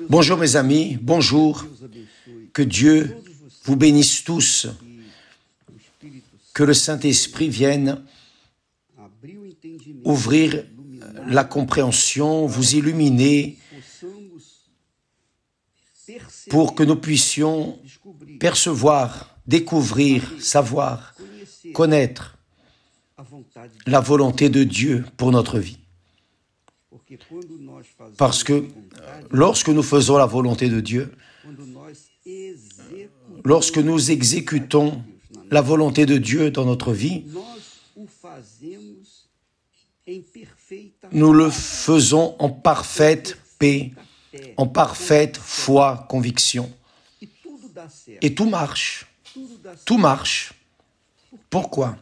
Bonjour mes amis, bonjour. Que Dieu vous bénisse tous. Que le Saint-Esprit vienne ouvrir la compréhension, vous illuminer pour que nous puissions percevoir, découvrir, savoir, connaître la volonté de Dieu pour notre vie. Parce que lorsque nous faisons la volonté de Dieu, lorsque nous exécutons la volonté de Dieu dans notre vie, nous le faisons en parfaite paix, en parfaite foi, conviction. Et tout marche. Tout marche. Pourquoi?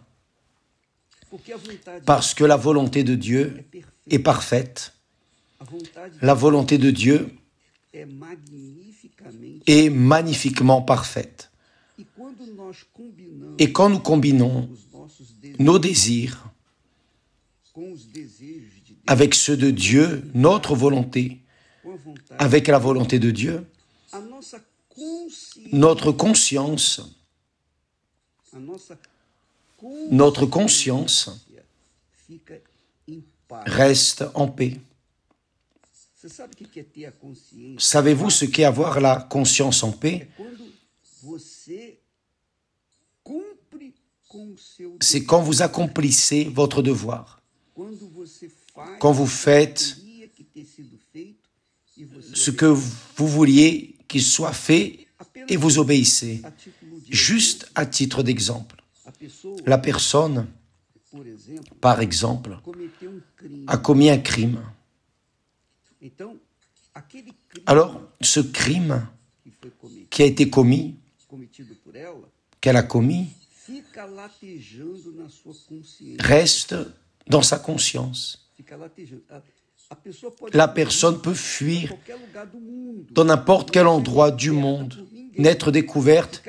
Parce que la volonté de Dieu est parfaite. La volonté de Dieu est magnifiquement parfaite. Et quand nous combinons nos désirs avec ceux de Dieu, notre volonté, avec la volonté de Dieu, notre conscience reste en paix. Savez-vous ce qu'est avoir la conscience en paix? C'est quand vous accomplissez votre devoir. Quand vous faites ce que vous vouliez qu'il soit fait et vous obéissez. Juste à titre d'exemple. La personne, par exemple, a commis un crime. Alors, ce crime qui a été commis, qu'elle a commis, reste dans sa conscience. La personne peut fuir dans n'importe quel endroit du monde, n'être découverte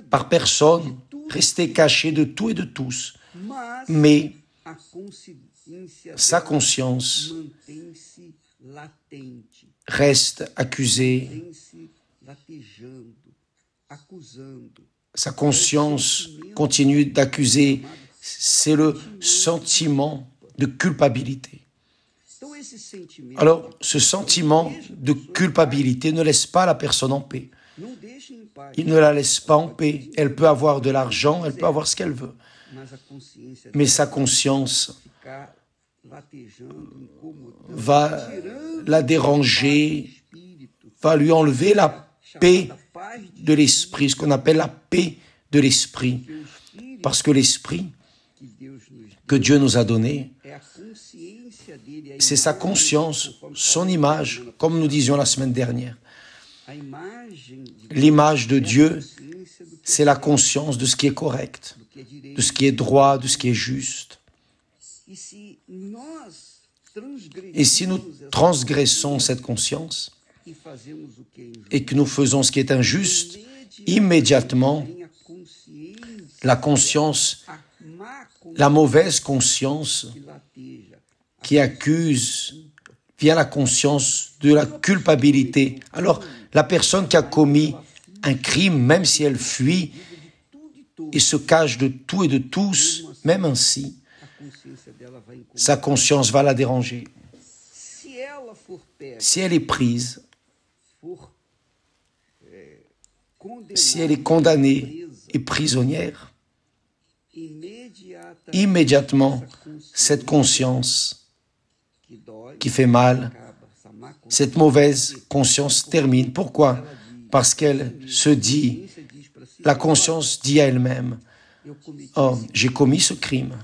par personne, rester cachée de tout et de tous. Mais sa conscience reste accusée. Sa conscience continue d'accuser. C'est le sentiment de culpabilité. Alors, ce sentiment de culpabilité ne laisse pas la personne en paix. Il ne la laisse pas en paix. Elle peut avoir de l'argent, elle peut avoir ce qu'elle veut. Mais sa conscience va la déranger, va lui enlever la paix de l'esprit, ce qu'on appelle la paix de l'esprit. Parce que l'esprit que Dieu nous a donné, c'est sa conscience, son image, comme nous disions la semaine dernière. L'image de Dieu, c'est la conscience de ce qui est correct, de ce qui est droit, de ce qui est juste. Et si nous transgressons cette conscience et que nous faisons ce qui est injuste, immédiatement, la conscience, la mauvaise conscience qui accuse, vient la conscience de la culpabilité. Alors, la personne qui a commis un crime, même si elle fuit et se cache de tout et de tous, même ainsi, sa conscience va la déranger. Si elle est prise, si elle est condamnée et prisonnière, immédiatement, cette conscience qui fait mal, cette mauvaise conscience termine. Pourquoi? Parce qu'elle se dit, la conscience dit à elle-même, « Oh, j'ai commis ce crime.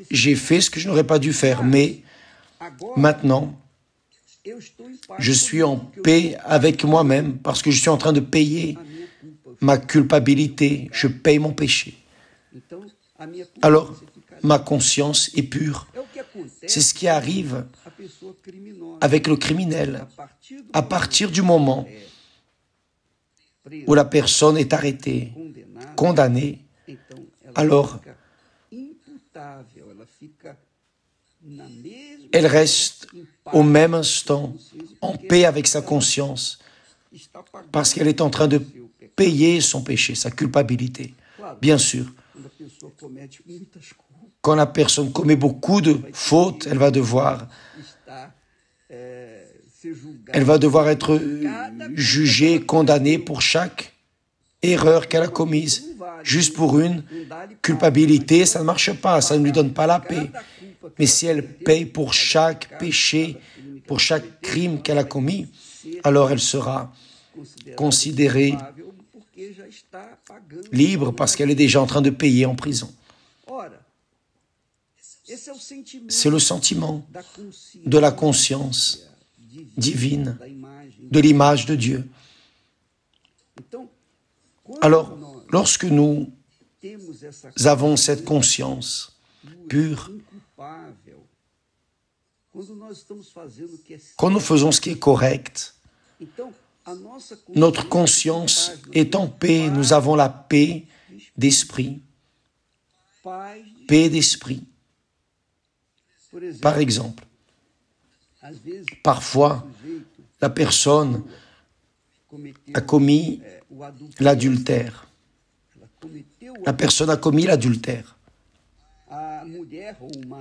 J'ai fait ce que je n'aurais pas dû faire, mais maintenant, je suis en paix avec moi-même parce que je suis en train de payer ma culpabilité. Je paye mon péché. Alors, ma conscience est pure. » C'est ce qui arrive avec le criminel. À partir du moment où la personne est arrêtée, condamnée, alors elle reste au même instant en paix avec sa conscience parce qu'elle est en train de payer son péché, sa culpabilité. Bien sûr, quand la personne commet beaucoup de fautes, elle va devoir être jugée, condamnée pour chaque erreur qu'elle a commise. Juste pour une culpabilité, ça ne marche pas, ça ne lui donne pas la paix. Mais si elle paye pour chaque péché, pour chaque crime qu'elle a commis, alors elle sera considérée libre parce qu'elle est déjà en train de payer en prison. C'est le sentiment de la conscience divine, de l'image de Dieu. Alors, lorsque nous avons cette conscience pure, quand nous faisons ce qui est correct, notre conscience est en paix, nous avons la paix d'esprit. Paix d'esprit. Par exemple, parfois, la personne a commis l'adultère. La personne a commis l'adultère.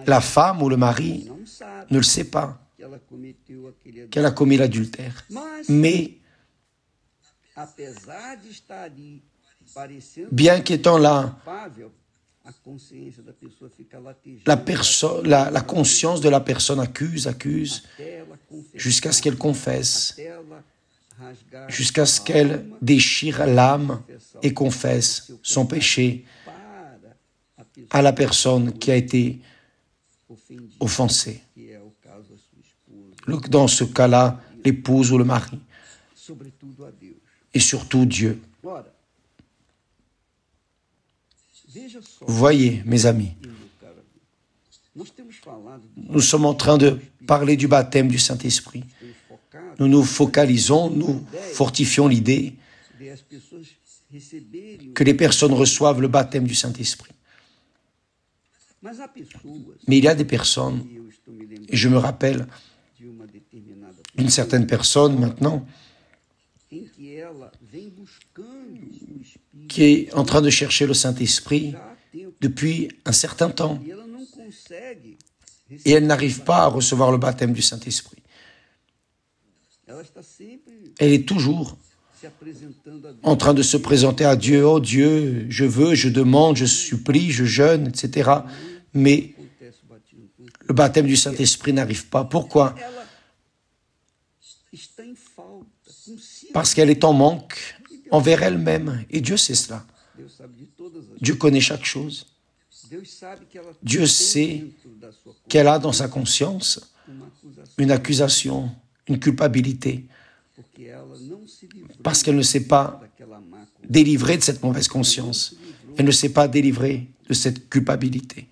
La femme ou le mari ne le sait pas qu'elle a commis l'adultère. Mais, bien qu'étant là, la conscience de la personne accuse, jusqu'à ce qu'elle confesse, jusqu'à ce qu'elle déchire l'âme et confesse son péché à la personne qui a été offensée. Dans ce cas-là, l'épouse ou le mari. Et surtout Dieu. Voyez, mes amis, nous sommes en train de parler du baptême du Saint-Esprit. Nous nous focalisons, nous fortifions l'idée que les personnes reçoivent le baptême du Saint-Esprit. Mais il y a des personnes, et je me rappelle d'une certaine personne maintenant, qui est en train de chercher le Saint-Esprit depuis un certain temps. Et elle n'arrive pas à recevoir le baptême du Saint-Esprit. Elle est toujours en train de se présenter à Dieu. Oh Dieu, je veux, je demande, je supplie, je jeûne, etc. Mais le baptême du Saint-Esprit n'arrive pas. Pourquoi? Parce qu'elle est en manque envers elle-même. Et Dieu sait cela. Dieu connaît chaque chose. Dieu sait qu'elle a dans sa conscience une accusation, une culpabilité, parce qu'elle ne s'est pas délivrée de cette mauvaise conscience. Elle ne s'est pas délivrée de cette culpabilité.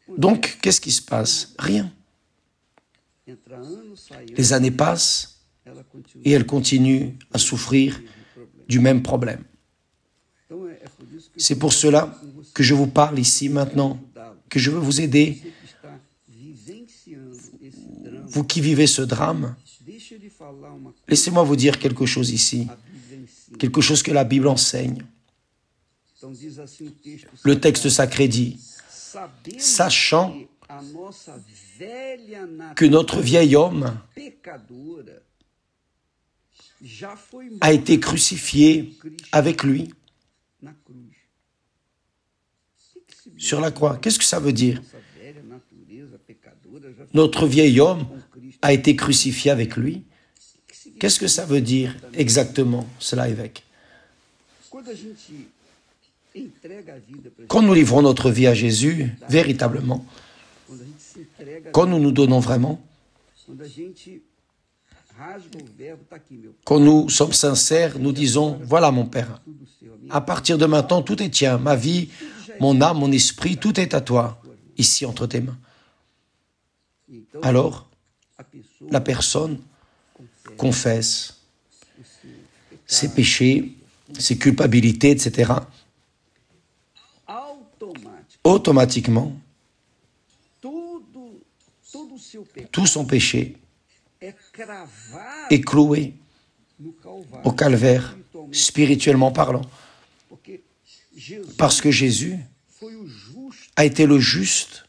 Donc, qu'est-ce qui se passe? Rien. Les années passent et elle continue à souffrir du même problème. C'est pour cela que je vous parle ici maintenant, que je veux vous aider, vous qui vivez ce drame. Laissez-moi vous dire quelque chose ici, quelque chose que la Bible enseigne. Le texte sacré dit, sachant que notre vieil homme a été crucifié avec lui sur la croix. Qu'est-ce que ça veut dire? Notre vieil homme a été crucifié avec lui. Qu'est-ce que ça veut dire exactement, cela, évêque? Quand nous livrons notre vie à Jésus, véritablement, quand nous nous donnons vraiment, quand nous sommes sincères, nous disons, voilà mon Père, à partir de maintenant, tout est tien, ma vie, mon âme, mon esprit, tout est à toi, ici entre tes mains. Alors, la personne confesse ses péchés, ses culpabilités, etc. Automatiquement, tout son péché est cloué au calvaire, spirituellement parlant. Parce que Jésus a été le juste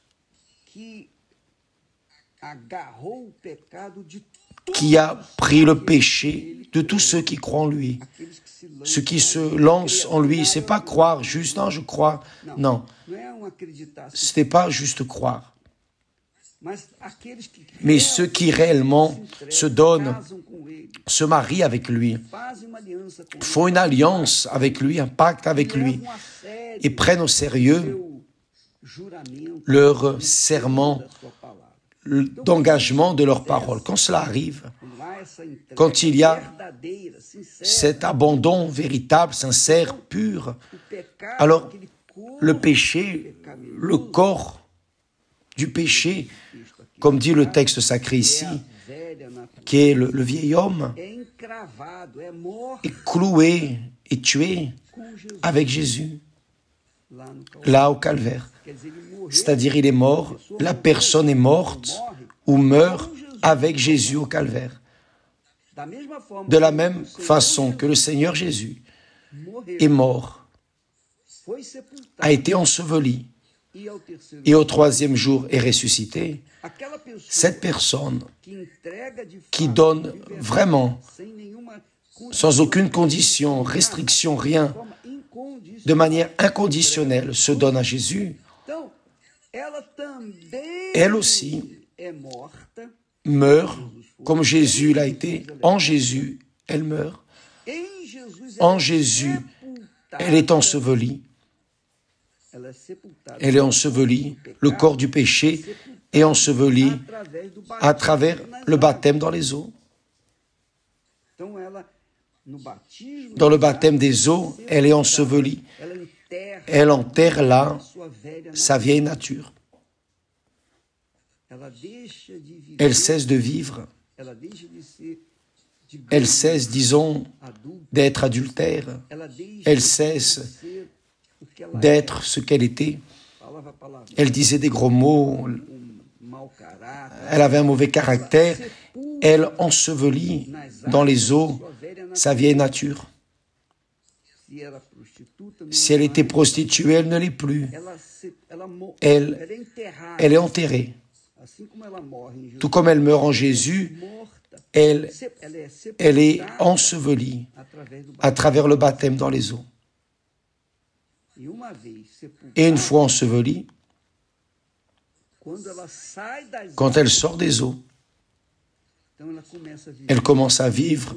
qui a pris le péché de tous ceux qui croient en lui. Ceux qui se lancent en lui, c'est pas croire juste, non, je crois. Non, ce n'est pas juste croire. Mais ceux qui réellement se donnent, se marient avec lui, font une alliance avec lui, un pacte avec lui, et prennent au sérieux leur serment d'engagement de leur parole. Quand cela arrive, quand il y a cet abandon véritable, sincère, pur, alors le péché, le corps du péché, comme dit le texte sacré ici, qui est le vieil homme, est cloué et tué avec Jésus, là au calvaire. C'est-à-dire, il est mort, la personne est morte ou meurt avec Jésus au calvaire. De la même façon que le Seigneur Jésus est mort, a été enseveli et au troisième jour est ressuscité, cette personne qui donne vraiment, sans aucune condition, restriction, rien, de manière inconditionnelle, se donne à Jésus, elle aussi meurt comme Jésus l'a été. En Jésus, elle meurt. En Jésus, elle est ensevelie. Elle est ensevelie. Le corps du péché est enseveli à travers le baptême dans les eaux. Dans le baptême des eaux, elle est ensevelie. Elle enterre là sa vieille nature. Elle cesse de vivre. Elle cesse, disons, d'être adultère. Elle cesse d'être ce qu'elle était. Elle disait des gros mots. Elle avait un mauvais caractère. Elle ensevelit dans les eaux sa vieille nature. Si elle était prostituée, elle ne l'est plus. Elle est enterrée. Tout comme elle meurt en Jésus, elle est ensevelie à travers le baptême dans les eaux. Et une fois ensevelie, quand elle sort des eaux, elle commence à vivre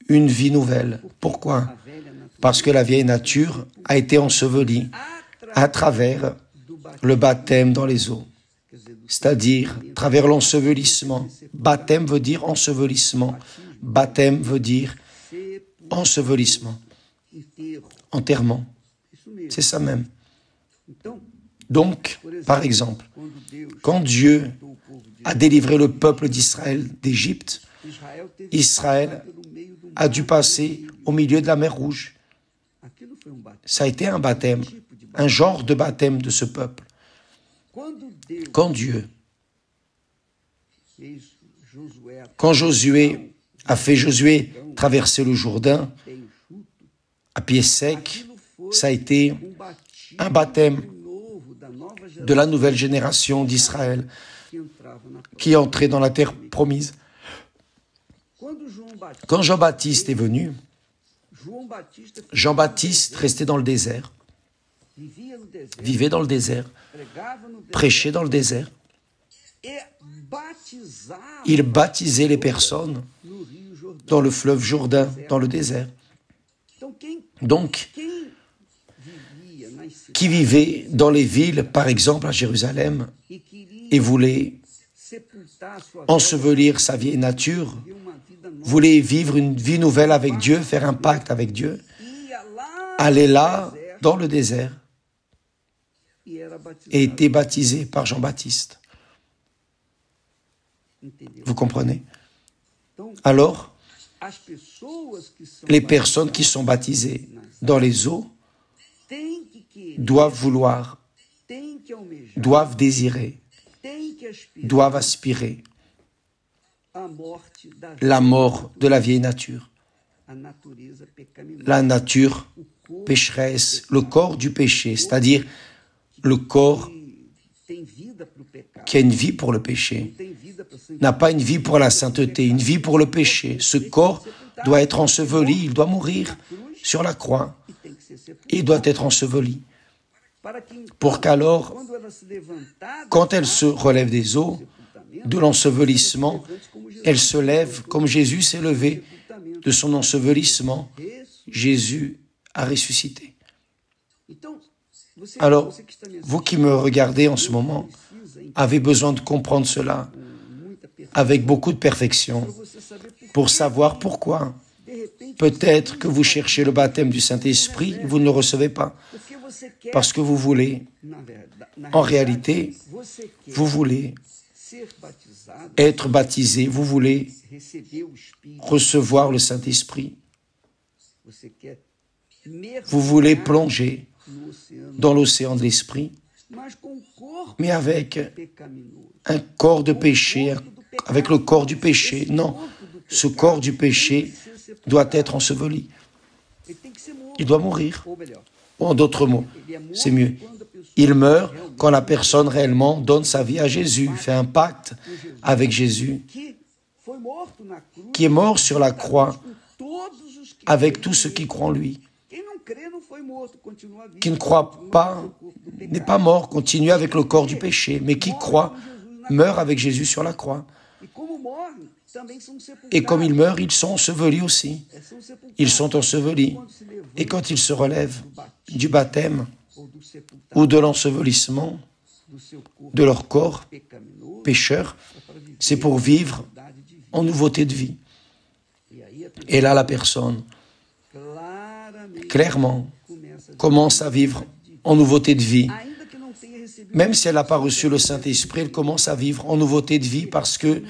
une vie nouvelle. Pourquoi? Parce que la vieille nature a été ensevelie à travers le baptême dans les eaux. C'est-à-dire, à travers l'ensevelissement. Baptême veut dire ensevelissement. Baptême veut dire ensevelissement. Enterrement. C'est ça même. Donc, par exemple, quand Dieu a délivré le peuple d'Israël d'Égypte, Israël a dû passer au milieu de la mer Rouge. Ça a été un baptême, un genre de baptême de ce peuple. Quand Josué a fait Josué traverser le Jourdain à pied sec, ça a été un baptême de la nouvelle génération d'Israël qui est entrée dans la terre promise. Quand Jean-Baptiste est venu, Jean-Baptiste restait dans le désert, vivait dans le désert, prêchait dans le désert. Il baptisait les personnes dans le fleuve Jourdain, dans le désert. Donc, qui vivait dans les villes, par exemple à Jérusalem, et voulait ensevelir sa vieille nature, voulait vivre une vie nouvelle avec Dieu, faire un pacte avec Dieu, allait là, dans le désert, et était baptisé par Jean-Baptiste. Vous comprenez? Alors, les personnes qui sont baptisées dans les eaux doivent vouloir, doivent désirer, doivent aspirer la mort de la vieille nature, la nature pécheresse, le corps du péché, c'est-à-dire le corps qui a une vie pour le péché, n'a pas une vie pour la sainteté, une vie pour le péché. Ce corps doit être enseveli, il doit mourir sur la croix, il doit être enseveli, pour qu'alors, quand elle se relève des eaux, de l'ensevelissement, elle se lève comme Jésus s'est levé de son ensevelissement. Jésus a ressuscité. Alors, vous qui me regardez en ce moment, avez besoin de comprendre cela avec beaucoup de perfection pour savoir pourquoi. Peut-être que vous cherchez le baptême du Saint-Esprit, vous ne le recevez pas, parce que vous voulez, en réalité, vous voulez être baptisé, vous voulez recevoir le Saint-Esprit, vous voulez plonger dans l'océan de l'Esprit, mais avec un corps de péché, avec le corps du péché. Non, ce corps du péché doit être enseveli. Il doit mourir. En d'autres mots, c'est mieux. Il meurt quand la personne réellement donne sa vie à Jésus, fait un pacte avec Jésus, qui est mort sur la croix avec tous ceux qui croient en lui. Qui ne croit pas, n'est pas mort, continue avec le corps du péché, mais qui croit, meurt avec Jésus sur la croix. Et comme ils meurent, ils sont ensevelis aussi. Ils sont ensevelis. Et quand ils se relèvent du baptême ou de l'ensevelissement de leur corps pécheur, c'est pour vivre en nouveauté de vie. Et là, la personne, clairement, commence à vivre en nouveauté de vie. Même si elle n'a pas reçu le Saint-Esprit, elle commence à vivre en nouveauté de vie parce que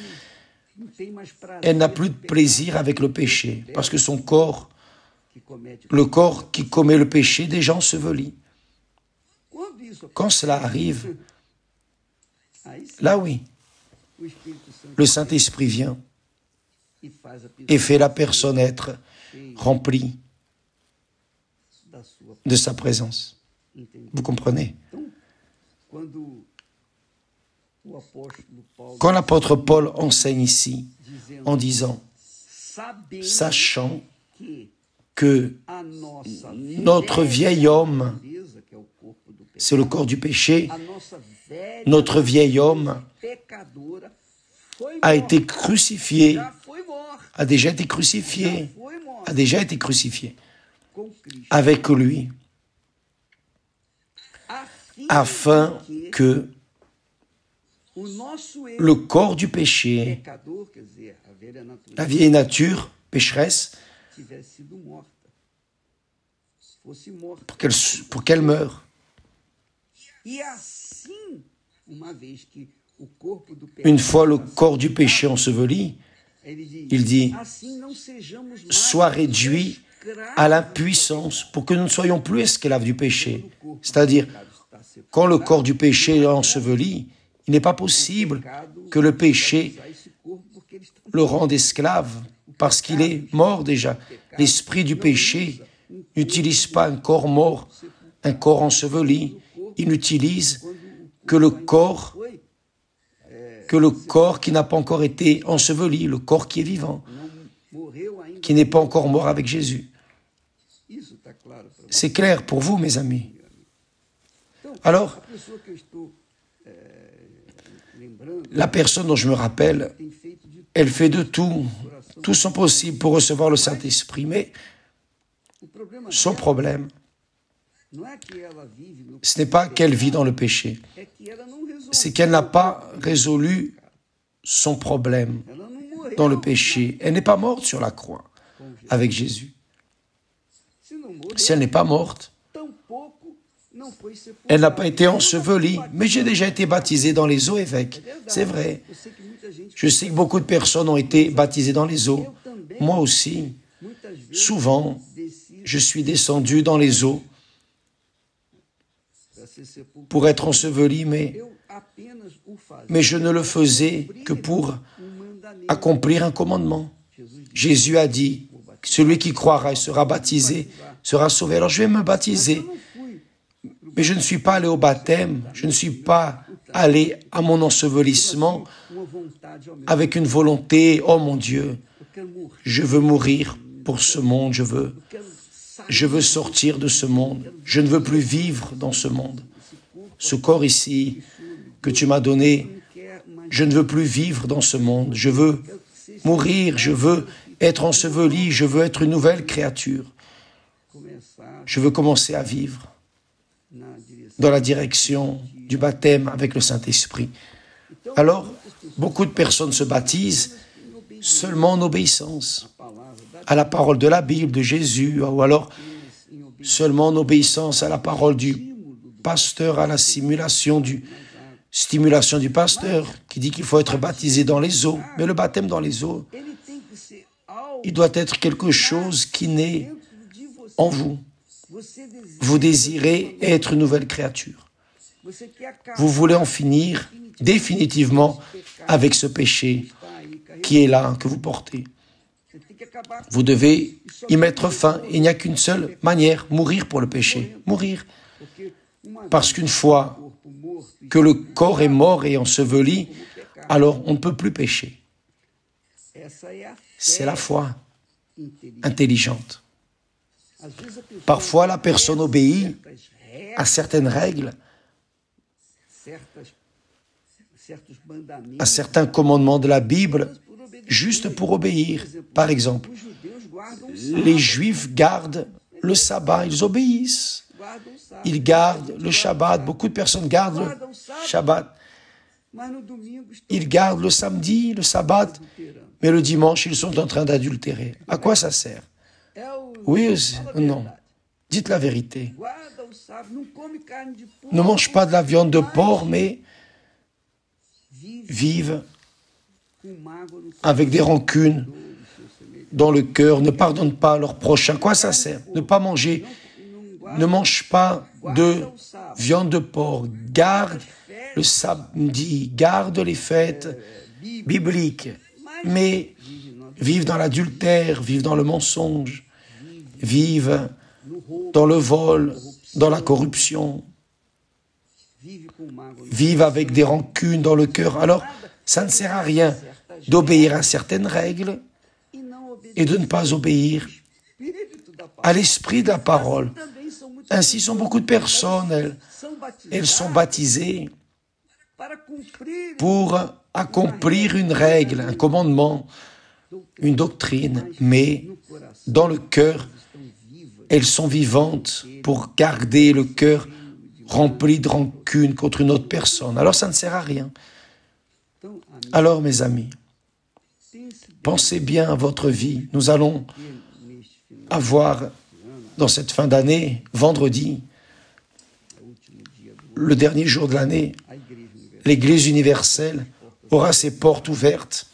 elle n'a plus de plaisir avec le péché, parce que son corps, le corps qui commet le péché, déjà enseveli. Quand cela arrive, là oui, le Saint-Esprit vient et fait la personne être remplie de sa présence. Vous comprenez? Quand l'apôtre Paul enseigne ici, en disant, sachant que notre vieil homme, c'est le corps du péché, notre vieil homme a été crucifié, a déjà été crucifié avec lui, afin que le corps du péché, la vieille nature pécheresse, pour qu'elle meure. Une fois le corps du péché enseveli, il dit, sois réduit à l'impuissance pour que nous ne soyons plus esclaves du péché. C'est-à-dire, quand le corps du péché est enseveli, il n'est pas possible que le péché le rende esclave parce qu'il est mort déjà. L'esprit du péché n'utilise pas un corps mort, un corps enseveli. Il n'utilise que le corps qui n'a pas encore été enseveli, le corps qui est vivant, qui n'est pas encore mort avec Jésus. C'est clair pour vous, mes amis. Alors, la personne dont je me rappelle, elle fait de tout son possible pour recevoir le Saint-Esprit, mais son problème, ce n'est pas qu'elle vit dans le péché, c'est qu'elle n'a pas résolu son problème dans le péché. Elle n'est pas morte sur la croix avec Jésus. Si elle n'est pas morte, elle n'a pas été ensevelie, mais j'ai déjà été baptisé dans les eaux, évêque. C'est vrai. Je sais que beaucoup de personnes ont été baptisées dans les eaux. Moi aussi. Souvent, je suis descendu dans les eaux pour être enseveli, mais je ne le faisais que pour accomplir un commandement. Jésus a dit, celui qui croira et sera baptisé sera sauvé. Alors je vais me baptiser, mais je ne suis pas allé au baptême, je ne suis pas allé à mon ensevelissement avec une volonté, oh mon Dieu, je veux mourir pour ce monde, je veux sortir de ce monde, je ne veux plus vivre dans ce monde. Ce corps ici que tu m'as donné, je ne veux plus vivre dans ce monde, je veux mourir, je veux être enseveli, je veux être une nouvelle créature. Je veux commencer à vivre dans la direction du baptême avec le Saint-Esprit. Alors, beaucoup de personnes se baptisent seulement en obéissance à la parole de la Bible, de Jésus, ou alors seulement en obéissance à la parole du pasteur, à la stimulation du pasteur qui dit qu'il faut être baptisé dans les eaux. Mais le baptême dans les eaux, il doit être quelque chose qui naît en vous. Vous désirez être une nouvelle créature. Vous voulez en finir définitivement avec ce péché qui est là, que vous portez. Vous devez y mettre fin. Il n'y a qu'une seule manière, mourir pour le péché. Mourir. Parce qu'une fois que le corps est mort et enseveli, alors on ne peut plus pécher. C'est la foi intelligente. Parfois, la personne obéit à certaines règles, à certains commandements de la Bible, juste pour obéir. Par exemple, les Juifs gardent le sabbat, ils obéissent. Ils gardent le Shabbat. Beaucoup de personnes gardent le Shabbat. Ils gardent le samedi, le sabbat, mais le dimanche, ils sont en train d'adultérer. À quoi ça sert? Oui, non. Dites la vérité. Ne mange pas de la viande de porc, mais vivent avec des rancunes dans le cœur, ne pardonnent pas à leur prochain. À quoi ça sert? Ne pas manger, ne mange pas de viande de porc, garde le samedi, garde les fêtes bibliques, mais vivent dans l'adultère, vivent dans le mensonge, vivent dans le vol, dans la corruption, vivent avec des rancunes dans le cœur. Alors, ça ne sert à rien d'obéir à certaines règles et de ne pas obéir à l'esprit de la parole. Ainsi sont beaucoup de personnes, elles sont baptisées pour accomplir une règle, un commandement, une doctrine, mais dans le cœur, elles sont vivantes pour garder le cœur rempli de rancune contre une autre personne. Alors ça ne sert à rien. Alors mes amis, pensez bien à votre vie. Nous allons avoir dans cette fin d'année, vendredi, le dernier jour de l'année, l'Église universelle aura ses portes ouvertes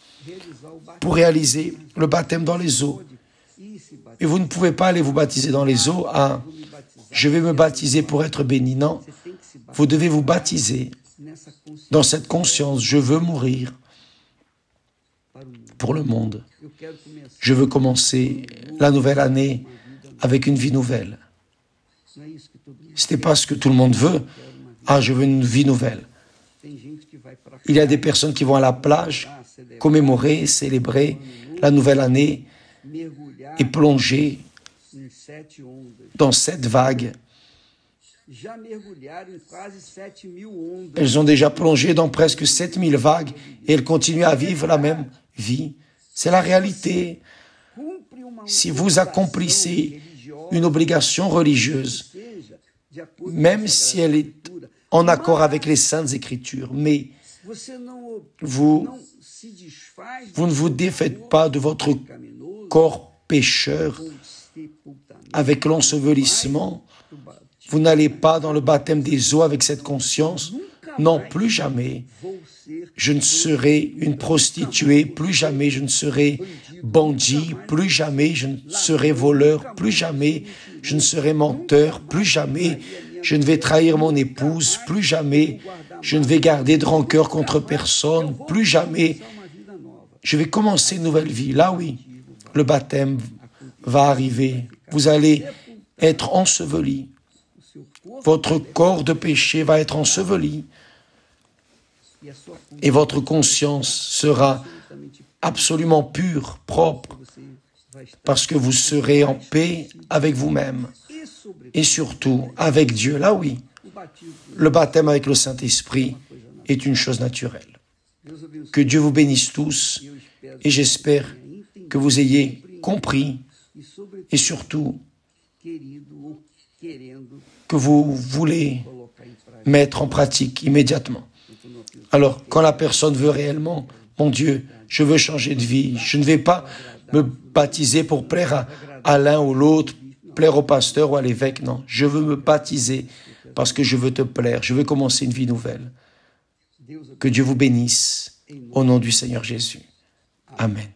pour réaliser le baptême dans les eaux. Et vous ne pouvez pas aller vous baptiser dans les eaux à « je vais me baptiser pour être béni ». Non, vous devez vous baptiser dans cette conscience « je veux mourir pour le monde. Je veux commencer la nouvelle année avec une vie nouvelle ». Ce n'est pas ce que tout le monde veut. « Ah, je veux une vie nouvelle ». Il y a des personnes qui vont à la plage commémorer, célébrer la nouvelle année et plonger dans 7 vagues. Elles ont déjà plongé dans presque 7000 vagues et elles continuent à vivre la même vie. C'est la réalité. Si vous accomplissez une obligation religieuse, même si elle est en accord avec les Saintes Écritures, mais vous ne vous défaites pas de votre corps pécheur avec l'ensevelissement, vous n'allez pas dans le baptême des eaux avec cette conscience. Non, plus jamais je ne serai une prostituée, plus jamais je ne serai bandit, plus jamais je ne serai voleur, plus jamais je ne serai menteur, plus jamais je ne vais trahir mon épouse, plus jamais, je ne vais garder de rancœur contre personne, plus jamais, je vais commencer une nouvelle vie. Là, oui, le baptême va arriver. Vous allez être enseveli. Votre corps de péché va être enseveli. Et votre conscience sera absolument pure, propre, parce que vous serez en paix avec vous-même et surtout avec Dieu. Là, oui, le baptême avec le Saint-Esprit est une chose naturelle. Que Dieu vous bénisse tous et j'espère que vous ayez compris et surtout que vous voulez mettre en pratique immédiatement. Alors, quand la personne veut réellement, mon Dieu, je veux changer de vie, je ne vais pas me baptiser pour plaire à l'un ou l'autre, plaire au pasteur ou à l'évêque, non. Je veux me baptiser parce que je veux te plaire, je veux commencer une vie nouvelle. Que Dieu vous bénisse au nom du Seigneur Jésus. Amen.